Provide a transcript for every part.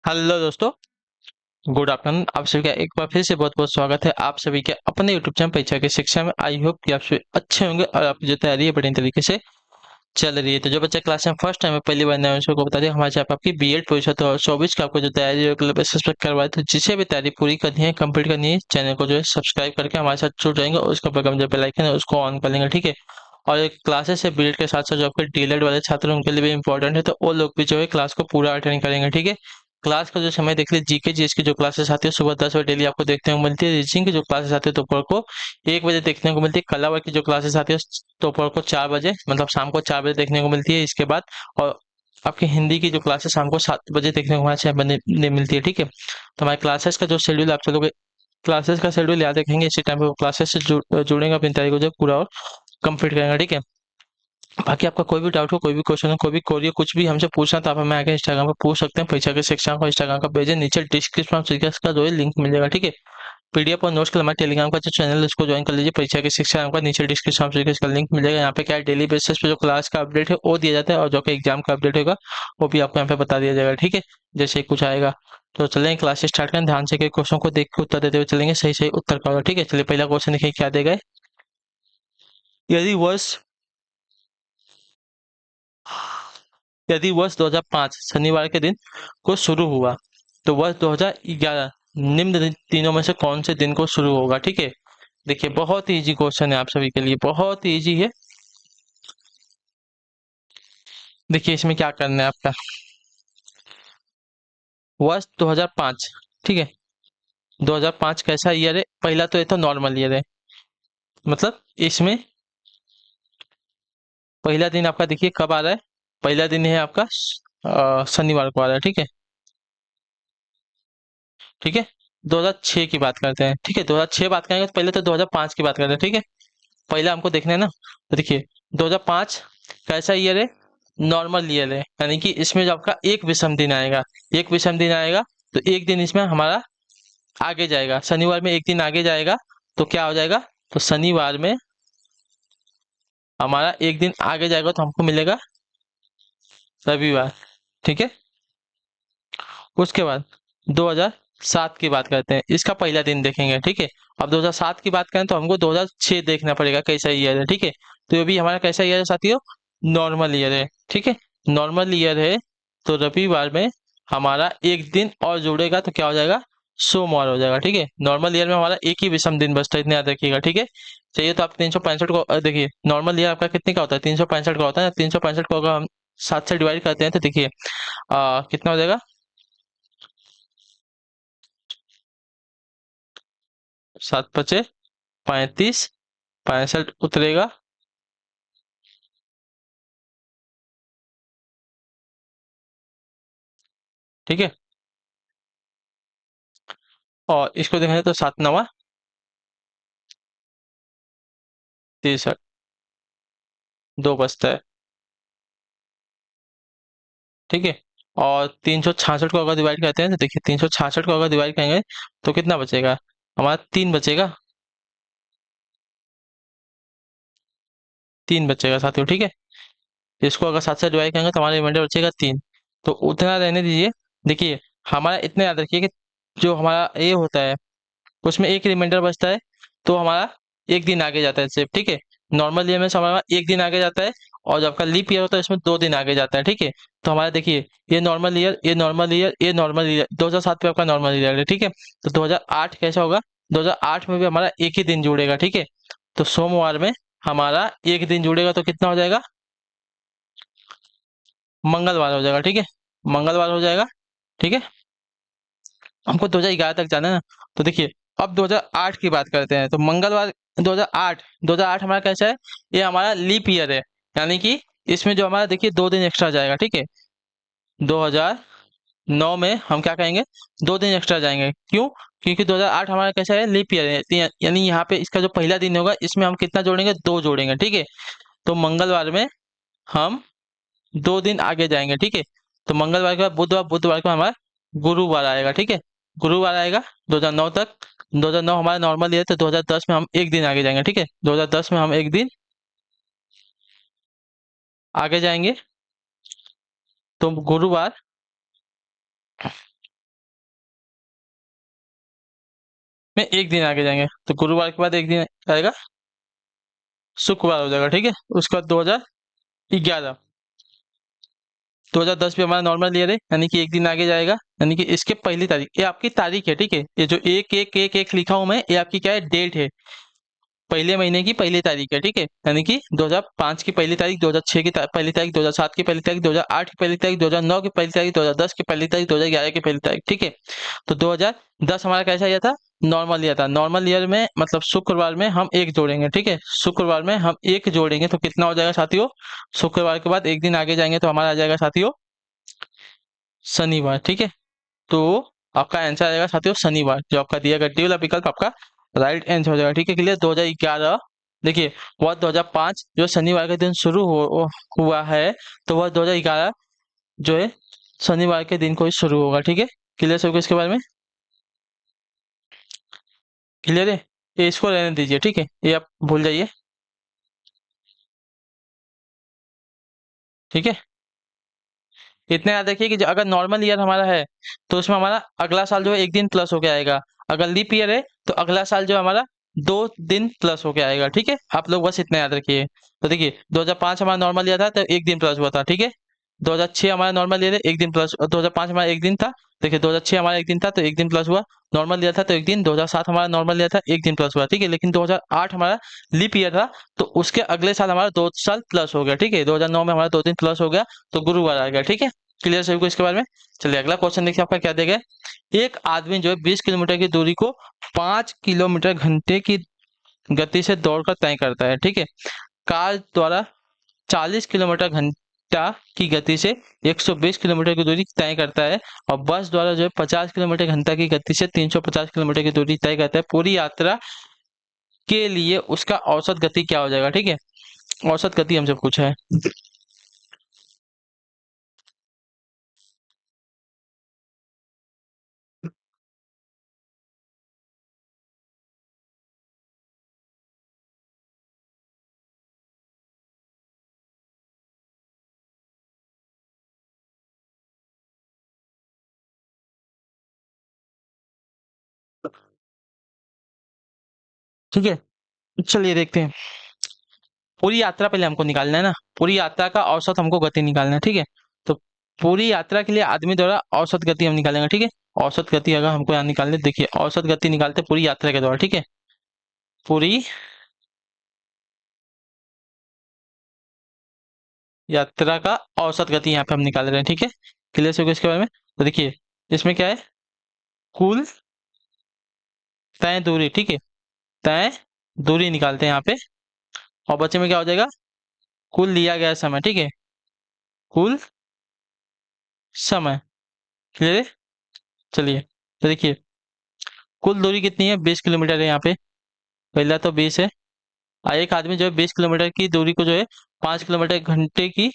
Hello दोस्तों। Good afternoon. आप सभी का एक बार फिर से बहुत बहुत स्वागत है आप सभी के अपने यूट्यूब चैनल परीक्षा की शिक्षा में। आई होप कि आप सभी अच्छे होंगे और आपकी जो तैयारी है बढ़िया तरीके से चल रही है। तो जो बच्चे क्लास में फर्स्ट टाइम है पहली बार नए को बता दें, हमारे यहाँ पे आपकी बीएड परीक्षा 2024 का आपको जो तैयारी है करवाए, तो जिसे भी तैयारी पूरी करनी है कंप्लीट करनी है, चैनल को जो है सब्सक्राइब करके हमारे साथ जुड़ जाएंगे और उसका बगल में जो बेल आइकन है उसको ऑन कर लेंगे, ठीक है। और एक क्लासेस है बीएड के साथ साथ जो आपके डीएलएड वाले छात्र हैं उनके लिए भी इंपॉर्टेंट है, तो वो लोग भी जो है क्लास को पूरा अटेंड करेंगे, ठीक है। क्लास का जो समय देख लीजिए, जीके जीएस की जो क्लासेस आती है सुबह 10 बजे डेली आपको देखने को मिलती है। रीजनिंग की जो क्लासेस आती है दोपहर को 1 बजे देखने को मिलती है। कला वर्ग की जो क्लासेस आती है दोपहर को 4 बजे, मतलब शाम को 4 बजे देखने को मिलती है। इसके बाद और आपकी हिंदी की जो क्लासेस शाम को 7 बजे देखने को वहाँ 6 बजे मिलती है, ठीक है। तो हमारे क्लासेस का जो शेड्यूल आप चलोगे, क्लासेस का शेड्यूल याद रखेंगे, इसी टाइम पे वो क्लासेस से जुड़ेंगे, अपनी तैयारी को जो पूरा और कंप्लीट करेंगे, ठीक है। बाकी आपका कोई भी डाउट हो, कोई भी क्वेश्चन हो, कोई भी क्वेरी हो, कुछ भी हमसे पूछना तो आप हमें आगे इंस्टाग्राम पर पूछ सकते हैं। परीक्षा के शिक्षा को इंस्टाग्राम का पेज है, नीचे डिस्क्रिप्शन का जो है लिंक मिल जाएगा, ठीक है। पीडीएफ और नोट्स के लिए हमारे टेलीग्राम का जो चैनल है उसको ज्वाइन कर लीजिए। परीक्षा की शिक्षा का नीचे डिस्क्रिप्शन में इसका लिंक मिल जाएगा। यहाँ पे क्या है, डेली बेसिस पे जो क्लास का अपडेट है वो दिया जाता है और जो कि एग्जाम का अपडेट होगा वो भी आपको यहाँ पे बता दिया जाएगा, ठीक है। जैसे ही कुछ आएगा तो चलेंगे क्लास स्टार्ट करें। ध्यान से क्वेश्चन को देख के उत्तर देते हुए चलेंगे, सही सही उत्तर का होगा, ठीक है। चलिए पहला क्वेश्चन देखिए क्या देगा है। यदि वर्ष यदि वर्ष 2005 शनिवार के दिन को शुरू हुआ तो वर्ष 2011 निम्न तीनों में से कौन से दिन को शुरू होगा, ठीक है। देखिए बहुत ही इजी क्वेश्चन है आप सभी के लिए, बहुत ही इजी है। देखिए इसमें क्या करना है आपका, वर्ष 2005, ठीक है। 2005 कैसा ईयर है, पहला तो ये तो नॉर्मल ईयर है, मतलब इसमें पहला दिन आपका देखिए कब आ रहा है। पहला दिन है आपका शनिवार को आ रहा है, ठीक है। ठीक है, 2006 की बात करते हैं, ठीक है। 2006 बात करेंगे तो पहले तो 2005 की बात करते हैं, ठीक है। पहले हमको देखना है ना, तो देखिए 2005 कैसा ईयर है, नॉर्मल ईयर है, यानी कि इसमें जो आपका एक विषम दिन आएगा, एक विषम दिन आएगा तो एक दिन इसमें हमारा आगे जाएगा, शनिवार में एक दिन आगे जाएगा तो क्या हो जाएगा, तो शनिवार में हमारा एक दिन आगे जाएगा तो हमको मिलेगा रविवार, ठीक है। उसके बाद 2007 की बात करते हैं, इसका पहला दिन देखेंगे, ठीक है। अब 2007 की बात करें तो हमको 2006 देखना पड़ेगा कैसा ईयर है, ठीक है। तो ये भी हमारा कैसा ईयर है साथियों, नॉर्मल ईयर है, ठीक है। नॉर्मल ईयर है तो रविवार में हमारा एक दिन और जुड़ेगा तो क्या हो जाएगा, सोमवार हो जाएगा, ठीक है। नॉर्मल ईयर में हमारा एक ही विषम दिन बचता है, इतने याद रखिएगा, ठीक है। चाहिए तो आप 365 को देखिए, नॉर्मल ईयर आपका कितने का होता है, 365 का होता है। 365 को अगर हम 7 से डिवाइड करते हैं तो देखिए कितना हो जाएगा, 7 × 5 = 35, 65 उतरेगा, ठीक है। और इसको देखेंगे तो 7×9 = 63, दो बचता है, ठीक है। और 366 को अगर डिवाइड करते हैं तो देखिए 366 को अगर डिवाइड करेंगे तो कितना बचेगा, हमारा 3 बचेगा, 3 बचेगा साथियों, ठीक है। इसको अगर 7 से डिवाइड करेंगे तो हमारा रिमाइंडर बचेगा 3, तो उतना रहने दीजिए। देखिए हमारा इतना याद रखिए कि जो हमारा ये होता है उसमें एक रिमाइंडर बचता है तो हमारा एक दिन आगे जाता है सिर्फ, ठीक है। नॉर्मल ईयर में से हमारा एक दिन आगे जाता है और जो आपका लीप ईयर होता है इसमें 2 दिन आगे जाता है, ठीक है। तो हमारा देखिए ये नॉर्मल ईयर, ये नॉर्मल ईयर, ये नॉर्मल ईयर, 2007 पे आपका नॉर्मल ईयर है, ठीक है। तो 2008 कैसा होगा, 2008 में भी हमारा एक ही दिन जुड़ेगा, ठीक है। तो सोमवार में हमारा एक दिन जुड़ेगा तो कितना हो जाएगा, मंगलवार हो जाएगा, ठीक है। मंगलवार हो जाएगा, ठीक है। हमको 2011 तक जाना है ना, तो देखिए अब 2008 की बात करते हैं तो मंगलवार 2008, 2008 हमारा कैसा है, ये हमारा लीप ईयर है, यानी कि इसमें जो हमारा देखिए 2 दिन एक्स्ट्रा जाएगा, ठीक है। 2009 में हम क्या कहेंगे, 2 दिन एक्स्ट्रा जाएंगे, क्यों, क्योंकि 2008 हमारा कैसा है, लीप ईयर है, यानी यहाँ पे इसका जो पहला दिन होगा इसमें हम कितना जोड़ेंगे, 2 जोड़ेंगे, ठीक है। तो मंगलवार में हम 2 दिन आगे जाएंगे, ठीक है। तो मंगलवार के बाद बुधवार, बुधवार को हमारा गुरुवार आएगा, ठीक है। गुरुवार आएगा 2009 तक। 2009 हमारा नॉर्मल ईयर, तो 2010 में हम एक दिन आगे जाएंगे, ठीक है। 2010 में हम एक दिन आगे जाएंगे, तो गुरुवार में एक दिन आगे जाएंगे तो गुरुवार के बाद एक दिन आएगा शुक्रवार हो जाएगा, ठीक है। उसके बाद 2011, 2010 भी हमारा नॉर्मल ईयर है, यानी कि एक दिन आगे जाएगा, यानी कि इसके पहली तारीख, ये आपकी तारीख है, ठीक है। ये जो एक एक एक एक लिखा हूं मैं, ये आपकी क्या है, डेट है, पहले महीने की पहली तारीख है, ठीक है। यानी कि 2005 की पहली तारीख, 2006 की पहली तारीख, 2007 की पहली तारीख, 2008 की पहली तारीख, 2009 की पहली तारीख, 2010 की पहली तारीख, 2011 की पहली तारीख, ठीक है। तो 2010 हमारा कैसा ईयर था, नॉर्मल ईयर था। नॉर्मल ईयर में मतलब शुक्रवार में हम एक जोड़ेंगे, ठीक है। शुक्रवार में हम एक जोड़ेंगे तो कितना हो जाएगा साथियों, शुक्रवार के बाद एक दिन आगे जाएंगे तो हमारा आ जाएगा साथियों शनिवार, ठीक है। तो आपका आंसर आएगा साथियों शनिवार, जो आपका दिया गया डी वाला विकल्प आपका राइट आंसर हो जाएगा, ठीक है। क्लियर। 2011, देखिए वह 2005 जो शनिवार के दिन शुरू हुआ है, तो वह 2011 जो है शनिवार के दिन को ही शुरू होगा, ठीक है। क्लियर सबको इसके बारे में, क्लियर है। ये इसको रहने दीजिए, ठीक है, ये आप भूल जाइए, ठीक है। इतना याद रखिए कि अगर नॉर्मल ईयर हमारा है तो उसमें हमारा अगला साल जो है एक दिन प्लस होके आएगा। अगर लीप ईयर है तो अगला साल जो हमारा 2 दिन प्लस होके आएगा, ठीक है। आप लोग बस इतना याद रखिए। तो देखिए 2005 हमारा नॉर्मल ईयर था तो एक दिन प्लस हुआ था, ठीक है। 2006 हमारा नॉर्मल ईयर है, एक दिन प्लस, 2005 हमारा एक दिन था, देखिए 2006 हमारा एक दिन था तो एक दिन प्लस हुआ। नॉर्मल ईयर था तो एक दिन, 2007 हमारा नॉर्मल ईयर था, एक दिन प्लस हुआ, ठीक है। लेकिन 2008 हमारा लीप ईयर था तो उसके अगले साल हमारा 2 साल प्लस हो गया, ठीक है। 2009 में हमारा 2 दिन प्लस हो गया तो गुरुवार आ गया, ठीक है। क्लियर सभी को इसके बारे में। चलिए अगला क्वेश्चन देखिए आपका क्या देगा। एक आदमी जो है 20 किलोमीटर की दूरी को 5 किलोमीटर घंटे की गति से दौड़कर तय करता है, ठीक है। कार द्वारा 40 किलोमीटर घंटा की गति से 120 किलोमीटर की दूरी तय करता है, और बस द्वारा जो है 50 किलोमीटर घंटा की गति से 350 किलोमीटर की दूरी तय करता है। पूरी यात्रा के लिए उसका औसत गति क्या हो जाएगा, ठीक है। औसत गति हमसे पूछा है, ठीक है। चलिए देखते हैं। पूरी यात्रा पहले हमको निकालना है ना, पूरी यात्रा का औसत हमको गति निकालना है, ठीक है। तो पूरी यात्रा के लिए आदमी द्वारा औसत गति हम निकालेंगे, ठीक है। औसत गति अगर हमको यहाँ निकालने, देखिए औसत गति निकालते हैं पूरी यात्रा के द्वारा, ठीक है। पूरी यात्रा का औसत गति यहाँ पे हम निकाल रहे हैं, ठीक है। क्लियर से होगा इसके बारे में। तो देखिए इसमें क्या है, कुल तय दूरी, ठीक है, तय दूरी निकालते हैं यहाँ पे, और बच्चे में क्या हो जाएगा, कुल लिया गया समय, ठीक है, कुल समय। क्लियर है। चलिए तो देखिए कुल दूरी कितनी है, 20 किलोमीटर है यहाँ पे, पहला तो 20 है। एक आदमी जो है 20 किलोमीटर की दूरी को जो है 5 किलोमीटर घंटे की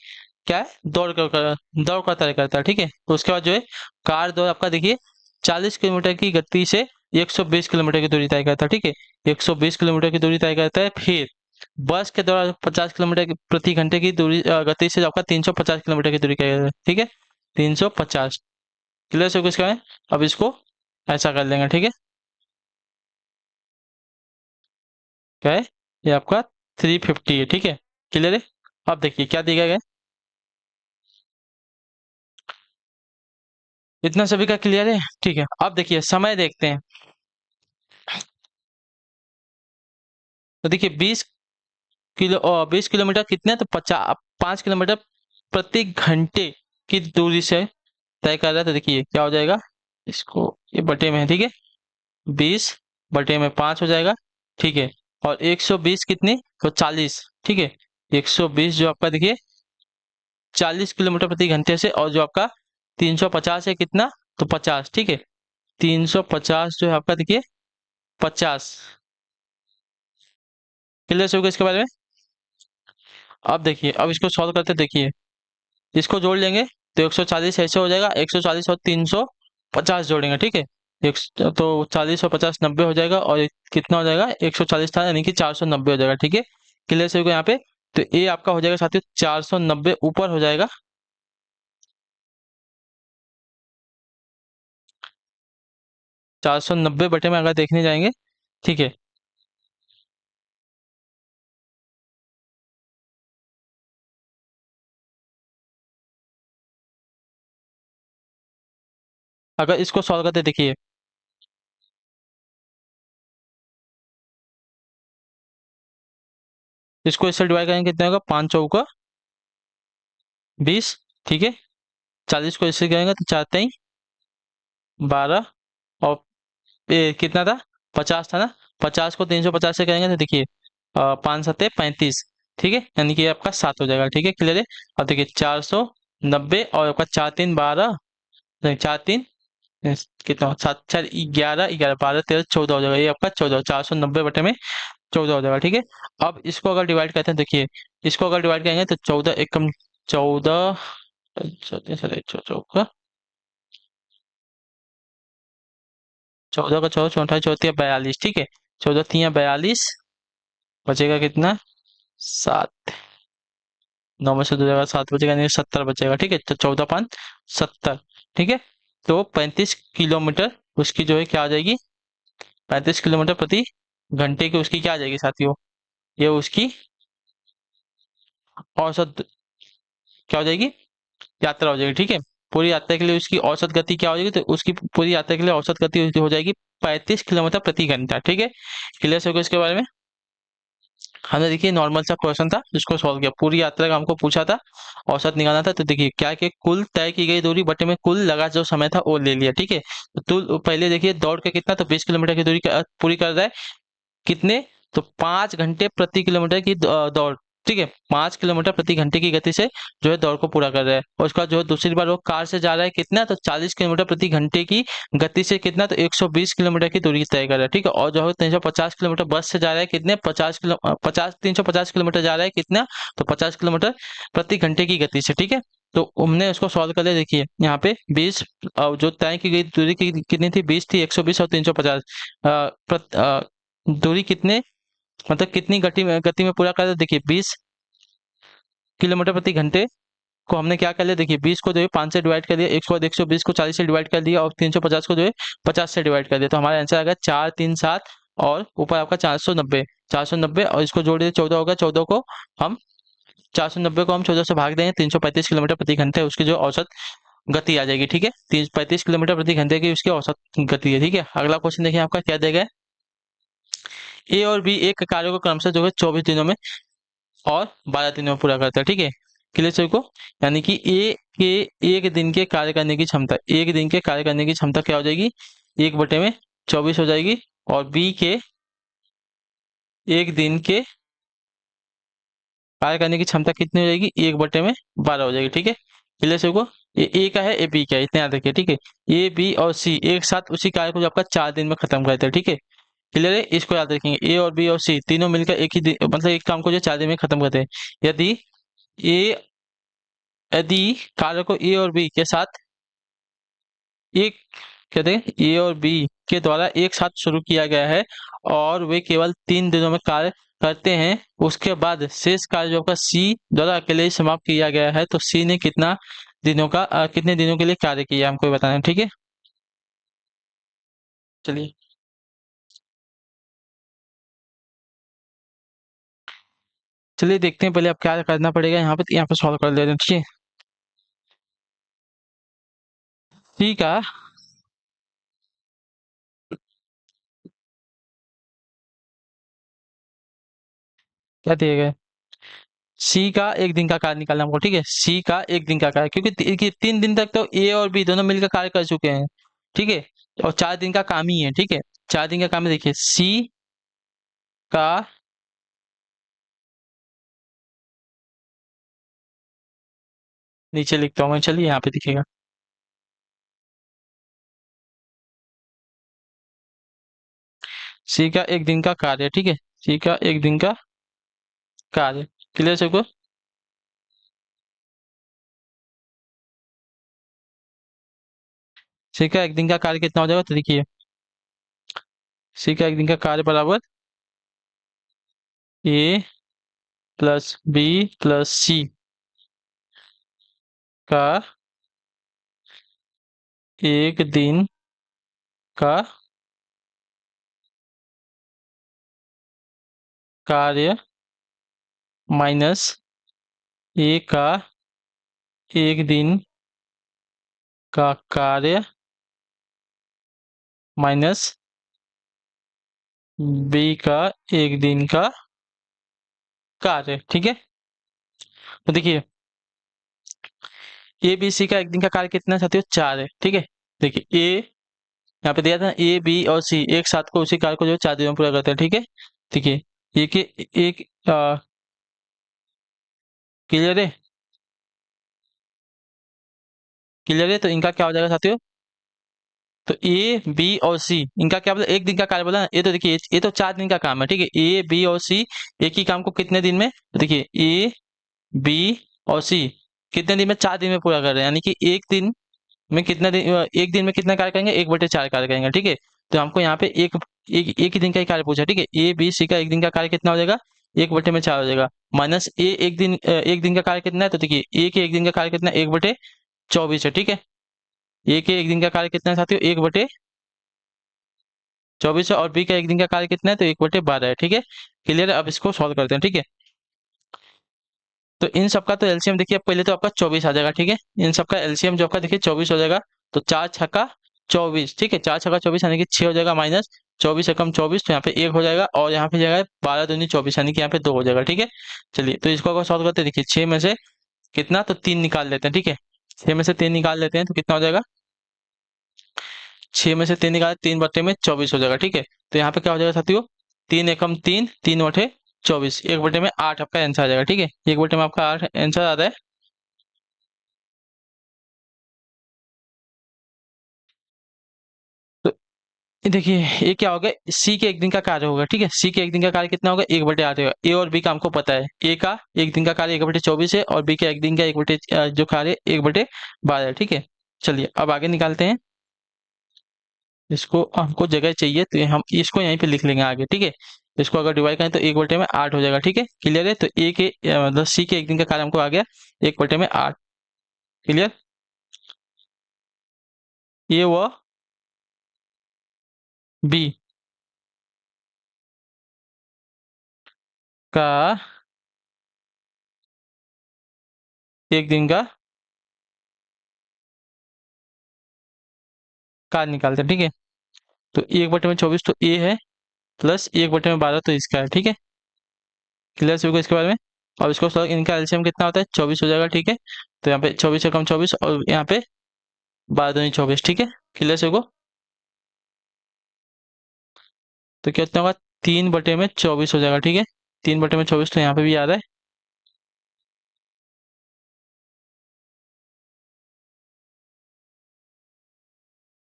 क्या है, दौड़ का तय करता है, ठीक है। तो उसके बाद जो है कार दौड़ आपका देखिए 40 किलोमीटर की गति से 120 किलोमीटर की दूरी तय करता है, ठीक है। 120 किलोमीटर की दूरी तय करता है। फिर बस के द्वारा 50 किलोमीटर प्रति घंटे की दूरी गति से आपका 350 किलोमीटर की दूरी तय करता है, ठीक है। 350। क्लियर से कुछ कहें। अब इसको ऐसा कर लेंगे, ठीक है। क्या है, ये आपका 350 है, ठीक है। क्लियर है। अब देखिए क्या दिया गया है, इतना सभी का क्लियर है, ठीक है। अब देखिए समय देखते हैं। तो देखिए 20 किलोमीटर कितने, तो 5 किलोमीटर प्रति घंटे की दूरी से तय कर रहा है। तो देखिए क्या हो जाएगा, इसको ये बटे में है, ठीक है। 20/5 हो जाएगा, ठीक है। और 120 कितनी, तो 40, ठीक है। 120 जो आपका देखिए 40 किलोमीटर प्रति घंटे से, और जो आपका 350 है कितना, तो 50, ठीक है। 350 जो है आपका देखिए 50। क्लियर से होगा इसके बारे में। अब देखिए अब इसको सॉल्व करते देखिए, इसको जोड़ लेंगे तो 140 ऐसे हो जाएगा, 140 और 350 जोड़ेंगे, ठीक है। एक तो 40 और 50 90 हो जाएगा, और कितना हो जाएगा, 140 था यानी कि 490 हो जाएगा, ठीक है। क्लियर से होगा यहाँ पे। तो ये आपका हो जाएगा साथियों 490 ऊपर हो जाएगा, 490 में अगर देखने जाएंगे, ठीक है, अगर इसको सॉल्व करते देखिए, इसको इससे डिवाइड करेंगे कितना होगा, 5 चौका 20, ठीक है, 40 को इससे करेंगे तो 4 3 12, और कितना था, 50 था ना, 50 को 350 से करेंगे तो देखिए 5 7 35, ठीक है, यानी कि ये आपका 7 हो जाएगा, ठीक है, क्लियर है। अब देखिए 490 और आपका 4 3 12, 4 3 कितना, 7 4 11 11 12 13 14 हो जाएगा, ये आपका 14, 490 हो जाएगा, ठीक है। अब इसको अगर डिवाइड करते हैं देखिए, इसको अगर डिवाइड करेंगे तो 14 एकम 14, 14 14 का 14 14 42, ठीक है, 14 3 42, बचेगा कितना, 7, 9 में से 2 जाएगा 7, बचेगा नहीं 70 बचेगा, ठीक है, तो 14 5 70, ठीक है। तो 35 किलोमीटर उसकी जो है क्या आ जाएगी, 35 किलोमीटर प्रति घंटे की उसकी क्या आ जाएगी साथियों, ये उसकी औसत क्या हो जाएगी, यात्रा हो जाएगी, ठीक है। पूरी यात्रा के लिए उसकी औसत गति क्या हो जाएगी, तो उसकी पूरी यात्रा के लिए औसत गति हो जाएगी 35 किलोमीटर प्रति घंटा, ठीक है। क्लियर हो गया इसके बारे में। हमने देखिए नॉर्मल सा क्वेश्चन था जिसको सॉल्व किया, पूरी यात्रा का हमको पूछा था, औसत निकालना था, तो देखिए क्या कि कुल तय की गई दूरी बटे में कुल लगा जो समय था वो ले लिया, ठीक है। तो पहले देखिए दौड़ के कितना, तो 20 किलोमीटर की दूरी पूरी कर रहा है, कितने, तो 5 घंटे प्रति किलोमीटर की दौड़, ठीक है, 5 किलोमीटर प्रति घंटे की गति से जो है दौड़ को पूरा कर रहा है। और उसका जो है दूसरी बार वो कार से जा रहा है कितना, तो 40 किलोमीटर प्रति घंटे की गति से कितना, तो 120 किलोमीटर की दूरी तय कर रहा है, ठीक है। और जो है 350 किलोमीटर बस से जा रहा है कितने, 350 किलोमीटर जा रहा है कितना, तो 50 किलोमीटर प्रति घंटे की गति से, ठीक है। तो हमने उसको सॉल्व कर लिया, देखिए यहाँ पे 20, जो तय की गई दूरी की कितनी थी, 20 थी, 120 और 350, दूरी कितने, मतलब कितनी गति में पूरा कर, देखिए 20 किलोमीटर प्रति घंटे को हमने क्या कर लिया, देखिए 20 को जो है 5 से डिवाइड कर दिया, 120 को 40 से डिवाइड कर दिया, और 350 को जो है 50 से डिवाइड कर दिया, तो हमारा आंसर आ गया 4 3 7, और ऊपर आपका 490, और इसको जोड़ दिए 14 होगा, 14 को हम 490 को हम 14 से भाग देंगे, 335 किलोमीटर प्रति घंटे उसकी जो औसत गति आ जाएगी, ठीक है, 35 किलोमीटर प्रति घंटे की उसकी औसत गति है, ठीक है। अगला क्वेश्चन देखिए आपका क्या देगा, ए और बी एक कार्य को क्रमशः जो है 24 दिनों में और 12 दिनों में पूरा करता है, ठीक है, क्लियर सभी को। यानी कि ए के एक दिन के कार्य करने की क्षमता, एक दिन के कार्य करने की क्षमता क्या हो जाएगी, 1/24 हो जाएगी, और बी के एक दिन के कार्य करने की क्षमता कितनी हो जाएगी, 1/12 हो जाएगी, ठीक है, क्लियर सभी को। ये ए का है, ए बी का है, इतना याद रखिए, ठीक है। ए बी और सी एक साथ उसी कार्य को जो आपका 4 दिन में खत्म करते हैं, ठीक है, क्लियर है, इसको याद रखेंगे, ए और बी और सी तीनों मिलकर एक ही दिन, मतलब एक काम को जो 4 दिन में खत्म करते हैं। यदि ए यदि कार्य को ए और बी के साथ एक, कहते हैं ए और बी के द्वारा एक साथ शुरू किया गया है, और वे केवल 3 दिनों में कार्य करते हैं, उसके बाद शेष कार्य जो आपका सी द्वारा अकेले ही समाप्त किया गया है, तो सी ने कितने दिनों के लिए कार्य किया हमको ये बताना है, ठीक है। चलिए चलिए देखते हैं, पहले अब क्या करना पड़ेगा, यहाँ पे सॉल्व कर लेते हैं, ठीक है। ठीक है, क्या दिए गए, सी का एक दिन का कार्य निकालना हमको, ठीक है, सी का एक दिन का कार्य, क्योंकि 3 दिन तक तो ए और बी दोनों मिलकर कार्य कर चुके हैं, ठीक है, और 4 दिन का काम ही है, ठीक है, 4 दिन का काम है, देखिए सी का, नीचे लिखता हूँ मैं, चलिए यहाँ पे दिखेगा, सी का एक दिन का कार्य, ठीक है, सी का एक दिन का कार्य, क्लियर सबको। सी का एक दिन का कार्य कितना हो जाएगा, तो देखिए सी का एक दिन का कार्य बराबर ए प्लस बी प्लस सी का एक दिन का कार्य माइनस ए का एक दिन का कार्य माइनस बी का एक दिन का कार्य। ठीक है, तो देखिए ए बी सी का एक दिन का कार्य कितना है साथियों, 4 है। ठीक है, देखिए ए यहाँ पे दिया था ए बी और सी एक साथ को उसी कार्य को जो 4 दिन में पूरा करते हैं। ठीक है, देखिए एक एक क्लियर है, क्लियर है, तो इनका क्या हो जाएगा साथियों, तो ए बी और सी इनका क्या बोला, एक दिन का कार्य बोला ना। ये तो देखिए ये तो 4 दिन का काम है। ठीक है, ए बी और सी एक ही काम को कितने दिन में, तो देखिए ए बी और सी कितने दिन में, 4 दिन में पूरा कर रहे हैं, यानी कि एक दिन में कितना दिन, एक दिन में कितना कार्य करेंगे, 1/4 कार्य करेंगे। ठीक है, तो हमको यहाँ पे एक ही दिन का ही कार्य पूछा। ठीक है, ए बी सी का एक दिन का कार्य कितना हो जाएगा, 1/4 हो जाएगा, माइनस ए एक दिन का कार्य कितना है, तो देखिए ए के एक दिन का कार्य कितना है, 1/24 है। ठीक है, ए के एक दिन का कार्य कितना है साथियों, 1/24 है, और बी का एक दिन का कार्य कितना है, तो 1/12 है। ठीक है, क्लियर है, अब इसको सॉल्व करते हैं। ठीक है, तो इन सबका तो एलसीएम देखिए पहले तो आपका 24 आ जाएगा। ठीक है, इन सबका एलसीएम जो आपका देखिए 24 हो जाएगा, तो 4 छक्का 24। ठीक है, 4 छक्का 24 यानी कि 6 हो जाएगा, माइनस 24 एकम 24, तो यहाँ पे 1 हो जाएगा, और यहाँ पे जाएगा 12 दूनी 24 यानी कि यहाँ पे 2 हो जाएगा। ठीक है, चलिए तो इसको अगर सॉल्व करते हैं, देखिए 6 में से कितना, तो 3 निकाल लेते हैं। ठीक है, 6 में से 3 निकाल लेते हैं तो कितना हो जाएगा, 6 में से 3 निकाले, 3/24 हो जाएगा। ठीक है, तो यहाँ पे क्या हो जाएगा साथियों, 3 एकम 3, 3/24, 1/8 आपका आंसर आ जाएगा। ठीक है, 1/में आपका 8 आंसर आ रहा है। तो ये देखिए ये क्या होगा, सी के एक दिन का कार्य होगा। ठीक है, सी के एक दिन का कार्य कितना होगा, 1/8 होगा। ए और बी का हमको पता है, ए का एक दिन का कार्य 1/24 है, और बी का एक दिन का जो कार्य 1/12 है। ठीक है, चलिए अब आगे निकालते हैं। इसको हमको जगह चाहिए तो हम इसको यहीं पे लिख लेंगे आगे। ठीक है, इसको अगर डिवाइड करें तो 1/8 हो जाएगा। ठीक है, क्लियर है, तो ए के मतलब सी के एक दिन का कार्य हमको आ गया 1/8। क्लियर, ये हुआ बी का एक दिन का कार्य निकालते हैं। ठीक है, तो 1/24 तो ए है, प्लस 1/12 तो इसका है। ठीक है, क्लियर से होगा इसके बारे में। अब इसको इनका एलसीएम कितना होता है, 24 हो जाएगा। ठीक है, तो यहाँ पे 24 एकम 24, और यहाँ पे 12 दूनी 24। ठीक है, क्लियर से होगा, तो कितना होगा, 3/24 हो जाएगा। ठीक है, 3/24 तो यहाँ पे भी आ रहा है,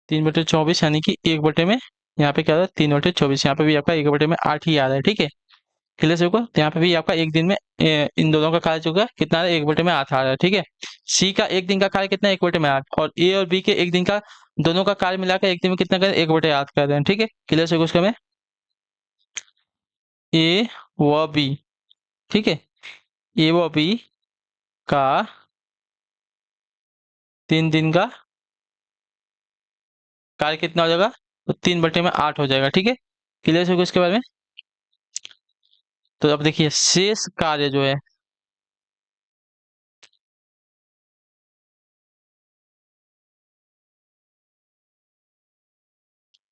3/24 यानी कि 1/, में यहाँ पे क्या आ रहा है, 3/24, यहाँ पे भी आपका 1/8 ही आ रहा है। ठीक है, क्लियर से होगा, तो यहाँ पे भी आपका एक दिन में इन दोनों का कार्य जो है कितना आ रहा है, 1/8 आ रहा है। ठीक है, सी का एक दिन का कार्य कितना है, 1/8, और ए और बी के एक दिन का, दोनों का कार्य मिलाकर एक दिन में कितना करें, 1/8 कर रहे हैं। ठीक है, क्लियर से होगा उसका में ए व बी। ठीक है, ए व बी का 3 दिन का कार्य कितना हो जाएगा, तो 3/8 हो जाएगा। ठीक है, क्लियर से होगा इसके बारे में। तो अब देखिए शेष कार्य जो है,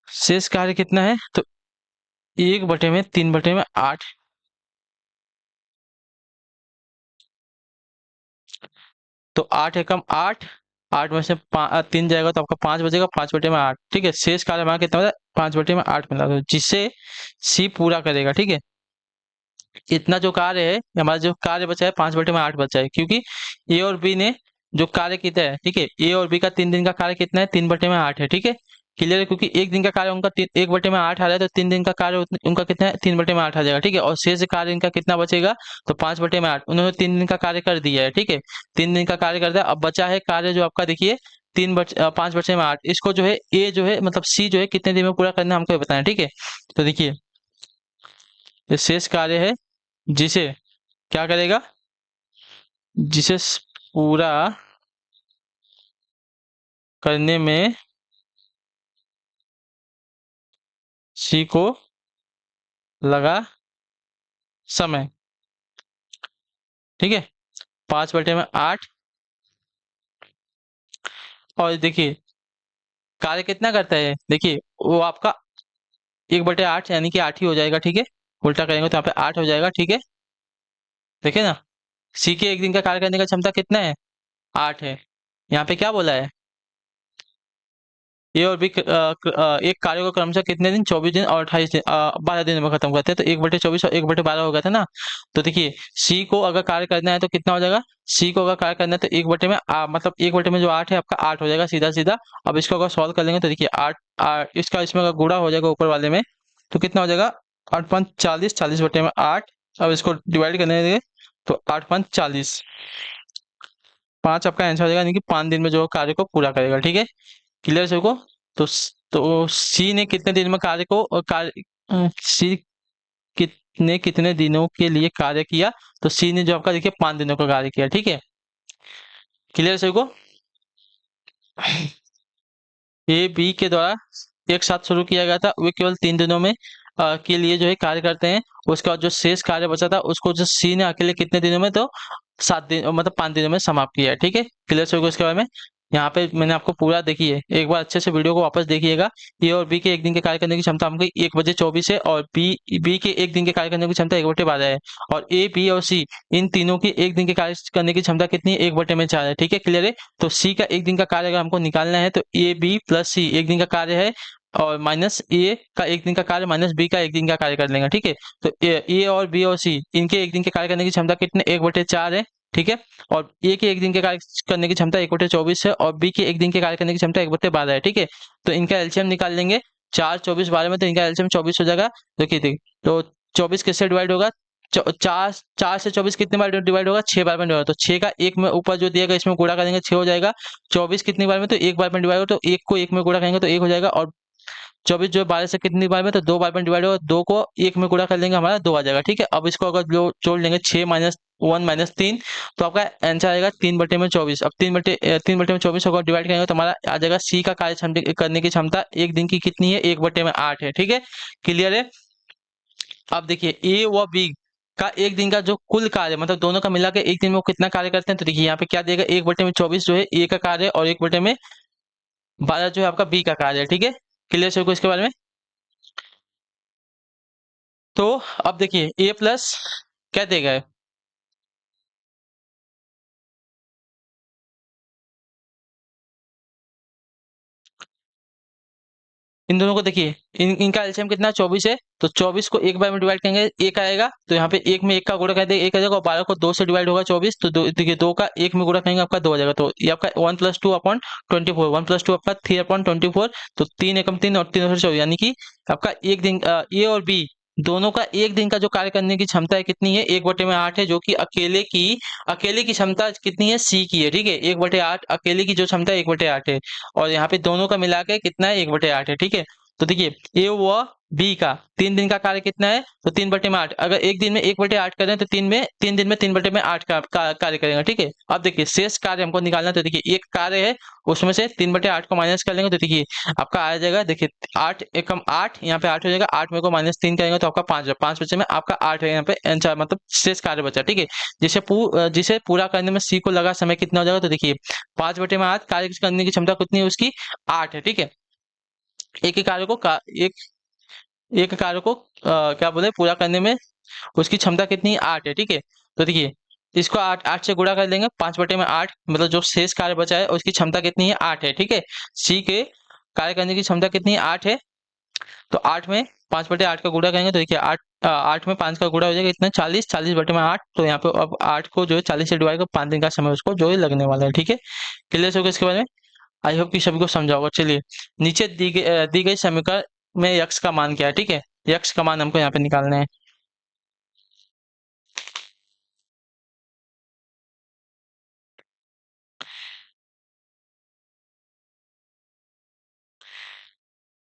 शेष कार्य कितना है, तो 1/3/8, तो 8 एकम 8, 8 में से 3 जाएगा तो आपका 5 बचेगा, 5/8। ठीक है, शेष कार्य हमारा कितना होता है, 5/8 मिला दो, जिससे सी पूरा करेगा। ठीक है, इतना जो कार्य है, हमारा जो कार्य बचा है 5/8 बचा है, क्योंकि ए और बी ने जो कार्य किया है। ठीक है, ए और बी का 3 दिन का कार्य कितना है, 3/8 है। ठीक है, क्लियर है, क्योंकि एक दिन का कार्य उनका 1/8 आ रहा है, तो 3 दिन का कार्य उनका कितना है, 3/8 आ जाएगा। ठीक है, और शेष कार्य इनका कितना बचेगा, तो 5/8, उन्होंने 3 दिन का कार्य कर दिया है। ठीक है, 3 दिन का कार्य कर दिया, अब बचा है कार्य जो आपका देखिए 5/8, इसको जो है ए जो है मतलब सी जो है कितने दिन में पूरा करना है हमको ये बताना है। ठीक है, तो देखिए ये शेष कार्य है, जिसे क्या करेगा, जिसे पूरा करने में सी को लगा समय, ठीक है। 5/8। और देखिए कार्य कितना करता है, देखिए वो आपका 1/8 यानी कि 8 ही हो जाएगा, ठीक है। उल्टा करेंगे तो यहाँ पे 8 हो जाएगा, ठीक है। देखिए ना, सी के एक दिन का कार्य करने का क्षमता कितना है, 8 है। यहाँ पे क्या बोला है, ए और बी एक कार्य को क्रमशः कितने दिन, 24 दिन और 28 दिन, 12 दिन में खत्म करते हैं। तो 1/24 और 1/12 हो गया था ना। तो देखिए सी को अगर कार्य करना है तो कितना हो जाएगा, सी को अगर कार्य करना है तो 1/में मतलब 1/में जो 8 है आपका 8 हो जाएगा सीधा सीधा। अब इसको अगर सॉल्व कर लेंगे तो देखिए 8 इसका इसमें अगर गुणा हो जाएगा ऊपर वाले में, तो कितना हो जाएगा, 8×5 = 40, 40/8। अब इसको डिवाइड करने देंगे तो 8×5 = 40, 5 आपका आंसर हो जाएगा, यानी कि 5 दिन में जो कार्य को पूरा करेगा, ठीक है। क्लियर सबको। तो सी ने कितने दिन में कार्य को सी कितने कितने दिनों के लिए कार्य किया, तो सी ने जो आपका देखिए 5 दिनों का कार्य किया, ठीक है। क्लियर सबको। ए बी के द्वारा एक साथ शुरू किया गया था, वे केवल 3 दिनों में के लिए जो है कार्य करते हैं। उसके बाद जो शेष कार्य बचा था उसको जो सी ने अकेले कितने दिनों में, तो 7 दिन मतलब 5 दिनों में समाप्त किया है, ठीक है। क्लियर सबको इसके बारे में। यहाँ पे मैंने आपको पूरा देखिए एक बार अच्छे से वीडियो को वापस देखिएगा। ए और बी के एक दिन के कार्य करने की क्षमता हमको 1/24 है, और बी बी के एक दिन के कार्य करने की क्षमता 1/12 है। और ए बी और सी इन तीनों की एक दिन के कार्य करने की क्षमता कितनी है, 1/4 है, ठीक है। क्लियर है। तो सी का एक दिन का कार्य अगर हमको निकालना है तो ए बी प्लस सी एक दिन का कार्य है, और माइनस ए का एक दिन का कार्य माइनस बी का एक दिन का कार्य कर लेंगे, ठीक है। तो ए और बी और सी इनके एक दिन के कार्य करने की क्षमता कितने, 1/4 है, ठीक है। और ए के एक दिन के कार्य करने की क्षमता 1/24 है, और बी के एक दिन के कार्य करने की क्षमता 1/12 है, ठीक है। तो इनका एलसीएम निकाल लेंगे, 4, 24, 12 में, तो इनका एलसीएम 24 हो जाएगा। देखिए तो 24 किससे डिवाइड होगा, चार चार से 24 कितने बार डिवाइड होगा, 6 बार में डिवाइड होगा। तो 6 का एक में ऊपर जो दिएगा इसमें गुणा करेंगे 6 हो जाएगा। 24 कितनी बार में, तो एक बार में डिवाइड होगा, तो एक को एक में गुणा करेंगे तो एक हो जाएगा। और 24 जो 12 से कितनी बार में, तो 2 बार में डिवाइड होगा, 2 को एक में गुणा कर लेंगे हमारा 2 आ जाएगा, ठीक है। अब इसको अगर जो जोड़ लेंगे 6 - 1 - 3, तो आपका आंसर आएगा 3/24। अब 3/24 को डिवाइड करेंगे तो हमारा आ जाएगा सी का कार्य करने की क्षमता एक दिन की कितनी है, 1/8 है, ठीक है। क्लियर है। अब देखिए ए व बी का एक दिन का जो कुल कार्य मतलब दोनों का मिला के एक दिन में वो कितना कार्य करते हैं, तो देखिए यहाँ पे क्या देगा, 1/24 जो है ए का कार्य, और 1/12 जो है आपका बी का कार्य है, ठीक है। क्लियर सबको इसके बारे में। तो अब देखिए ए प्लस क्या देगा, इन दोनों को देखिए, इनका एलसीएम कितना 24 है। तो 24 को एक बार में डिवाइड करेंगे एक आएगा, तो यहाँ पे एक में एक का गुणा कर देंगे एक आ जाएगा, और 12 को 2 से डिवाइड होगा 24, तो देखिए 2 का एक में गुणा करेंगे आपका 2 आ जाएगा। तो ये आपका 1+2/24, 1+2 आपका 3/24। तो 3 × 3 और 3 यानी कि आपका एक दिन ए और बी दोनों का एक दिन का जो कार्य करने की क्षमता है कितनी है, 1/8 है, जो कि अकेले की क्षमता कितनी है, सी की है, ठीक है। 1/8 अकेले की जो क्षमता है 1/8 है, और यहाँ पे दोनों का मिला के कितना है, 1/8 है, ठीक है। तो देखिए ए व बी का 3 दिन का कार्य कितना है, तो 3/8। अगर एक दिन में 1/8 करें तो 3 दिन में 3/8 का कार्य करेंगे, ठीक है। अब देखिए शेष कार्य हमको निकालना है, तो देखिए एक कार्य है उसमें से 3/8 को माइनस कर लेंगे, तो देखिए आपका आ जाएगा, देखिए 8 एकम 8, यहाँ पे 8 हो जाएगा, 8 में को -3 करेंगे तो आपका 5 है, 5 बचे में आपका 8 है, यहाँ पे आंसर मतलब शेष कार्य बचा, ठीक है। जिसे पूरा करने में सी को लगा समय कितना हो जाएगा, तो देखिए 5/8 कार्य करने की क्षमता कितनी है उसकी, 8 है, ठीक है। एक ही कार्य को एक कार्य को क्या बोले पूरा करने में उसकी क्षमता कितनी है, 8 है, ठीक है। तो देखिए इसको 8 से गुणा कर देंगे, 5/8 मतलब जो शेष कार्य बचा है उसकी क्षमता कितनी है, 8 है, ठीक है। सी के कार्य करने की क्षमता कितनी है, 8 है। तो 8 में 5/8 का गुणा करेंगे तो देखिए 8 में 5 का गुणा हो जाएगा इतना 40, 40/8। तो यहाँ पे अब 8 को जो है 40 से डिवाइड कर 5 दिन का समय उसको जो है लगने वाला है, ठीक है। क्लियर होगा इसके बारे में। आई होप कि सभी को समझा होगा। चलिए नीचे दी गई समीकरण में यक्स का मान क्या है, ठीक है। यक्स का मान हमको यहाँ पे निकालना है।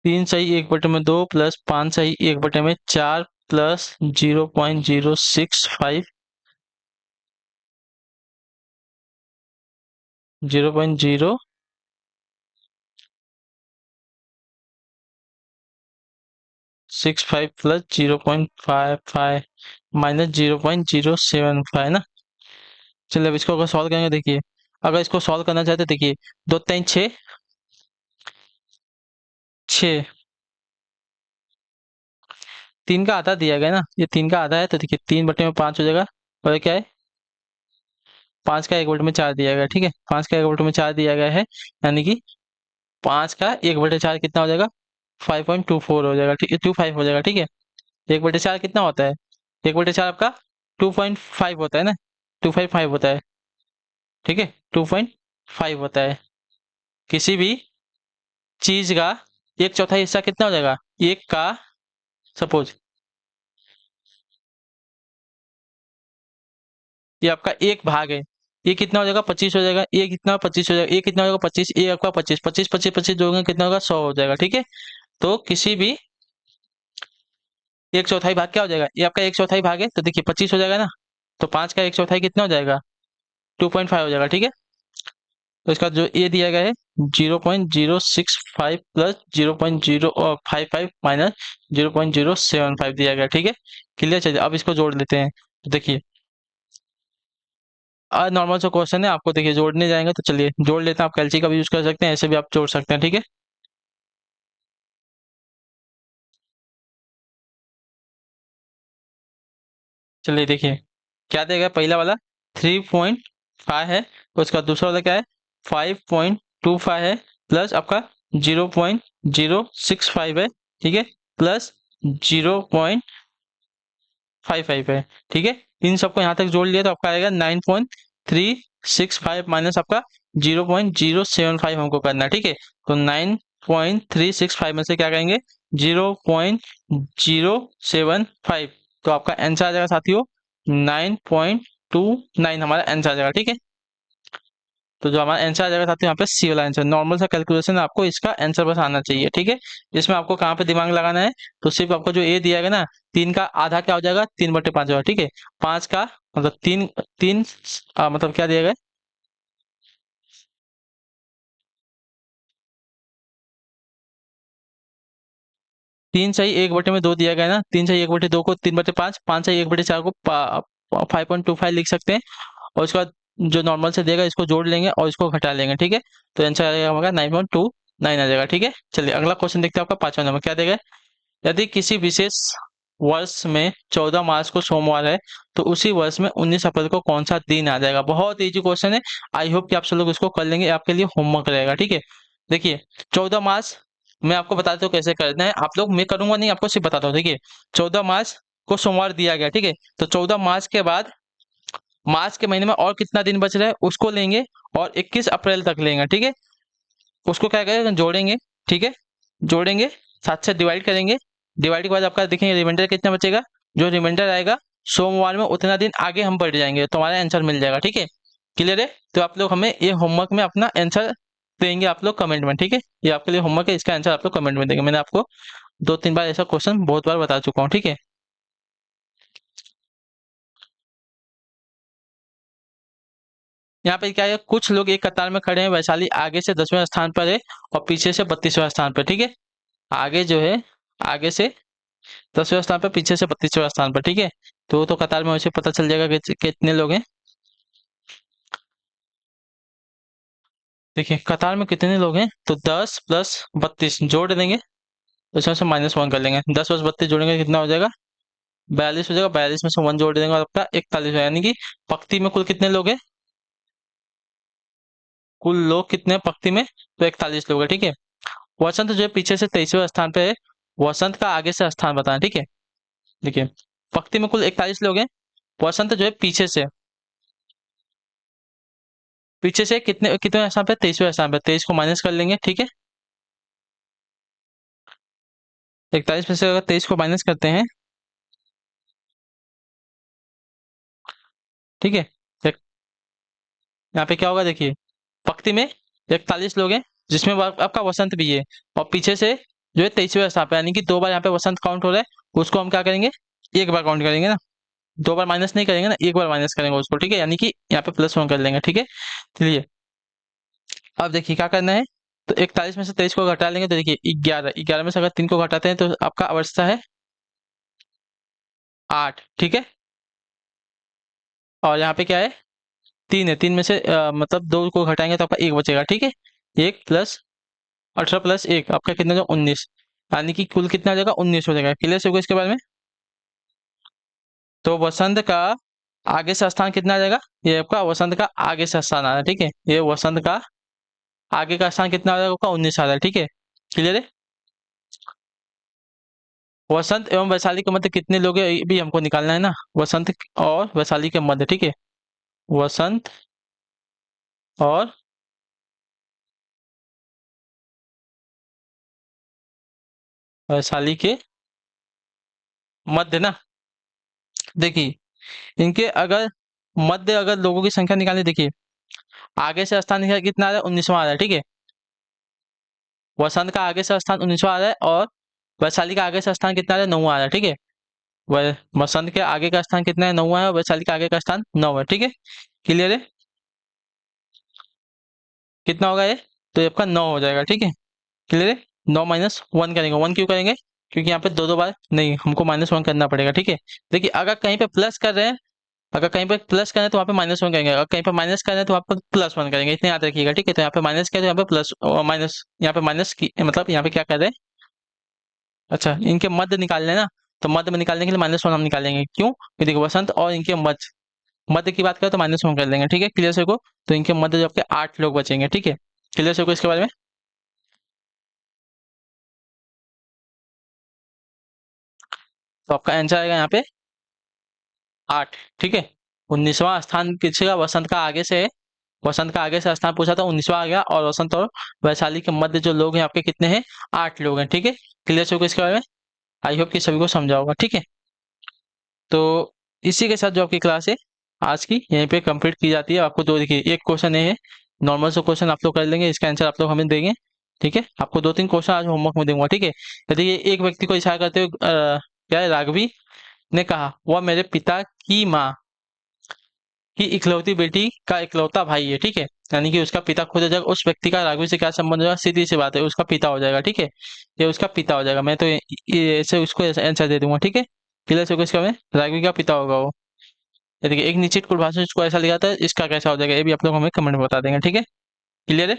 3 सही 1/2 प्लस 5 सही 1/4 प्लस 0.065, 0.065, 65 प्लस 0.55 माइनस 0.075 ना। चलिए अब इसको अगर सॉल्व करेंगे, देखिए अगर इसको सॉल्व करना चाहते देखिए, दो तीन छः, छः, तीन का आधा दिया गया ना, ये तीन का आधा है तो देखिए 3/5 हो जाएगा। और ये क्या है, 5 का 1/4 दिया गया है, ठीक है, 5 का 1/4 दिया गया है, यानी कि 5 का 1/4 कितना हो जाएगा, 5.24 हो जाएगा, ठीक है, 25 हो जाएगा, ठीक है। 1/4 कितना होता है, 1/4 आपका 2.5 होता है ना, 255 होता है, ठीक है, 2.5 होता है। किसी भी चीज का 1/4 हिस्सा कितना हो जाएगा, एक का, सपोज ये आपका एक भाग है, ये कितना हो जाएगा, 25 हो जाएगा, ये कितना 25 हो जाएगा, ये कितना हो जाएगा 25, ये आपका 25, 25, 25, 25 जोड़ेंगे कितना होगा, 100 हो जाएगा, ठीक है। तो किसी भी 1/4 भाग क्या हो जाएगा, ये आपका 1/4 भाग है तो देखिए 25 हो जाएगा ना, तो 5 का 1/4 कितना हो जाएगा, 2.5 हो जाएगा, ठीक है। तो इसका जो ए दिया गया है 0.065 प्लस 0.055 माइनस 0.075 दिया गया, ठीक है। क्लियर, चलिए अब इसको जोड़ लेते हैं। तो देखिए आज नॉर्मल सा क्वेश्चन है, आपको देखिए जोड़ने जाएंगे तो चलिए जोड़ लेते हैं। आप कैलसी का भी यूज कर सकते हैं, ऐसे भी आप जोड़ सकते हैं, ठीक है। चलिए देखिए क्या देगा, पहला वाला 3.5 है, उसका दूसरा वाला क्या है 5.25 है, प्लस आपका 0.065 है, ठीक है, प्लस 0.55 है, ठीक है। इन सबको यहाँ तक जोड़ लिया तो आपका आएगा 9.365 माइनस आपका 0.075 हमको करना है, ठीक है। तो 9.365 में से क्या करेंगे, 0.075, तो आपका आंसर आ जाएगा साथियों 9.29 हमारा आंसर आ जाएगा, ठीक है। तो जो हमारा आंसर आ जाएगा साथियों यहाँ पे सी वाला आंसर, नॉर्मल सा कैलकुलेशन आपको इसका आंसर बस आना चाहिए, ठीक है। इसमें आपको कहाँ पे दिमाग लगाना है, तो सिर्फ आपको जो ए दिया गया ना, तीन का आधा क्या हो जाएगा, 3/5 होगा, ठीक है। पांच का मतलब तीन, तीन मतलब क्या दिया गया, तीन सही 1/2 दिया गया है ना, तीन सही 1/2 को 3/5, पांच सही 1/4 को 5.25 लिख सकते हैं। और उसके बाद जो नॉर्मल से देगा इसको जोड़ लेंगे और इसको घटा लेंगे, ठीक है। तो आंसर आ जाएगा हमारा 9.29 आ जाएगा, ठीक है। चलिए अगला क्वेश्चन देखते हैं, आपका 5वां नंबर क्या देगा, यदि किसी विशेष वर्ष में 14 मार्च को सोमवार है, तो उसी वर्ष में 19 अप्रैल को कौन सा दिन आ जाएगा। बहुत इजी क्वेश्चन है, आई होप कि आप सब लोग इसको कर लेंगे, आपके लिए होमवर्क रहेगा, ठीक है। देखिए 14 मार्च, मैं आपको बताता हूँ कैसे करना है, आप लोग, मैं करूंगा नहीं, आपको सिर्फ बताता हूँ, देखिए 14 मार्च को सोमवार दिया गया, ठीक है। तो 14 मार्च के बाद मार्च के महीने में और कितना दिन बच रहा है उसको लेंगे, और 21 अप्रैल तक लेंगे, ठीक है। उसको क्या करेंगे, जोड़ेंगे, ठीक है, जोड़ेंगे, साथ से डिवाइड करेंगे, डिवाइड के बाद आपका देखेंगे रिमाइंडर कितना बचेगा, जो रिमाइंडर आएगा सोमवार में उतना दिन आगे हम बढ़ जाएंगे तो हमारा आंसर मिल जाएगा, ठीक है। क्लियर है, तो आप लोग हमें ये होमवर्क में अपना आंसर देंगे आप लोग कमेंट में, ठीक है। ये आपके लिए होमवर्क है, इसका आंसर आप लोग कमेंट में देंगे, मैंने आपको 2-3 बार ऐसा क्वेश्चन बहुत बार बता चुका हूँ, ठीक है। यहाँ पे क्या है, कुछ लोग एक कतार में खड़े हैं, वैशाली आगे से 10वें स्थान पर है और पीछे से 32वें स्थान पर, ठीक है। आगे जो है, आगे से 10वें स्थान पर, पीछे से 32वें स्थान पर, ठीक है। तो कतार में वैसे पता चल जाएगा कि कितने लोग हैं। देखिए कतार में कितने लोग हैं, तो 10 + 32 जोड़ देंगे, तो इसमें से -1 कर लेंगे, 10 + 32 जोड़ेंगे कितना हो जाएगा, 42 हो जाएगा, 42 में से 1 जोड़ देंगे और आपका 41 है, यानी कि पंक्ति में कुल कितने लोग हैं, कुल लोग कितने हैं पंक्ति में, तो 41 लोग हैं, ठीक है। वसंत जो है पीछे से 23वें स्थान पे है, वसंत का आगे से स्थान बताना, ठीक है। देखिए पंक्ति में कुल 41 लोग हैं, वसंत जो है पीछे से कितने कितने स्थान पे, 23वें स्थान पे, 23 को माइनस कर लेंगे, ठीक है। 41 में से अगर 23 को माइनस करते हैं, ठीक है, तो यहाँ पे क्या होगा, देखिए पंक्ति में 41 लोग हैं, जिसमें आपका वसंत भी है, और पीछे से जो है 23वें स्थान पे, यानी कि 2 बार यहाँ पे वसंत काउंट हो रहा है, उसको हम क्या करेंगे, एक बार काउंट करेंगे ना, 2 बार माइनस नहीं करेंगे ना, एक बार माइनस करेंगे उसको, ठीक है, यानी कि यहाँ पे +1 कर लेंगे, ठीक है। चलिए अब देखिए क्या करना है, तो 41 में से 23 को घटा लेंगे तो देखिए 11, 11 में से अगर 3 को घटाते हैं तो आपका अवस्था है 8, ठीक है। और यहाँ पे क्या है, 3 है, 3 में से मतलब 2 को घटाएंगे तो आपका 1 बचेगा, ठीक है। 1 प्लस 18 प्लस 1 आपका कितना हो जाएगा 19, यानी कि कुल कितना हो जाएगा 19 हो जाएगा। क्लियर होगा इसके बारे में। तो वसंत का आगे से स्थान कितना आ जाएगा, ये आपका वसंत का आगे से स्थान आ रहा है, ठीक है। ये वसंत का आगे का स्थान कितना आ जाएगा आपका 19 आ रहा है, ठीक है। क्लियर है। वसंत एवं वैशाली के मध्य कितने लोग हैं ये भी हमको निकालना है ना, वसंत और वैशाली के मध्य, ठीक है। वसंत और वैशाली के मध्य ना, देखिए इनके अगर मध्य अगर लोगों की संख्या निकालनी, देखिए आगे से स्थान कितना आ रहा है 19वां आ रहा है, ठीक है। वसंत का आगे से स्थान 19वां आ रहा है और वैशाली का आगे से स्थान कितना आ रहा है 9वां आ रहा है, ठीक है। वसंत के आगे का स्थान कितना है 9वां है और वैशाली का आगे का स्थान 9 है, ठीक है। क्लियर है। कितना होगा ये, तो ये आपका 9 हो जाएगा, ठीक है। क्लियर है। 9 माइनस 1 करेंगे, 1 क्यों करेंगे, क्योंकि यहाँ पे दो दो बार नहीं, हमको -1 करना पड़ेगा, ठीक है। देखिए अगर कहीं पे प्लस कर रहे हैं, अगर कहीं पे प्लस करें तो वहाँ पे -1 करेंगे, अगर कहीं पे माइनस करें तो वहाँ पे +1 करेंगे, इतने याद रखिएगा, ठीक है। तो यहाँ पे माइनस किया तो यहाँ पे प्लस माइनस, यहाँ पे माइनस की मतलब यहाँ पे क्या कर रहे हैं, अच्छा इनके मध्य निकालने ना, तो मध्य में निकालने के लिए -1 हम निकालेंगे, क्यों, क्योंकि देखिए वसंत और इनके मध्य, मध्य की बात करें तो -1 कर लेंगे, ठीक है। क्लियर से को, तो इनके मध्य जो आपके 8 लोग बचेंगे, ठीक है। क्लियर से को इसके बारे में। तो आपका आंसर आएगा यहाँ पे 8, ठीक है। 19वां स्थान किसका, वसंत का आगे से है, वसंत का आगे से स्थान पूछा था 19वां आ गया, और वसंत और वैशाली के मध्य जो लोग हैं आपके कितने हैं, 8 लोग हैं, ठीक है। क्लियर से को इसके बारे में। आई होप कि सभी को समझा होगा, ठीक है। तो इसी के साथ जो आपकी क्लास है आज की यहीं पे कंप्लीट की जाती है। आपको दो देखिए, एक क्वेश्चन ये है नॉर्मल से क्वेश्चन आप लोग कर लेंगे, इसका आंसर आप लोग हमें देंगे, ठीक है। आपको 2-3 क्वेश्चन आज होमवर्क में दूंगा, ठीक है। यदि ये एक व्यक्ति को इशारा करते हुए क्या है, राघवी ने कहा वह मेरे पिता की माँ की इकलौती बेटी का इकलौता भाई है, ठीक है। यानी कि उसका पिता खुद हो जाएगा, उस व्यक्ति का राघवी से क्या संबंध होगा, सीधी सी बात है, उसका पिता हो जाएगा, ठीक है। ये उसका पिता हो जाएगा, मैं तो ये ऐसे उसको आंसर दे दूंगा, ठीक है। क्लियर से इसका में राघवी का पिता होगा वो। ये देखिए एक निश्चित कुल भाषा इसको ऐसा लिखा था, इसका कैसा हो जाएगा ये भी आप लोग हमें कमेंट में बता देंगे, ठीक है। क्लियर है।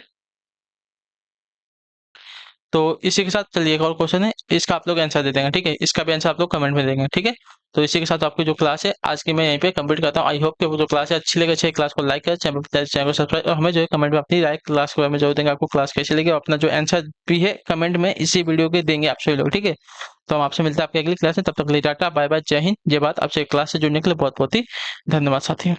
तो इसी के साथ चलिए एक और क्वेश्चन है, इसका आप लोग आंसर दे देंगे, ठीक है। इसका भी आंसर आप लोग कमेंट में देंगे, ठीक है। तो इसी के साथ आपकी जो क्लास है आज की मैं यहीं पे कंप्लीट करता हूँ। आई होप कि वो जो क्लास है अच्छी लगे, अच्छी क्लास को लाइक करें, चैनल को सब्सक्राइब, और हमें जो है कमेंट में अपनी राय क्लास के बारे में जरूर देंगे, आपको क्लास कैसी लगी, और अपना जो आंसर भी है कमेंट में इसी वीडियो के देंगे आप सभी लोग, ठीक है। तो हम आपसे मिलते हैं आपकी अगली क्लास में, तब तक के लिए टाटा बाय बाय, जय हिंद जय भारत। आपसे क्लास से जुड़ने के लिए बहुत बहुत ही धन्यवाद साथियों।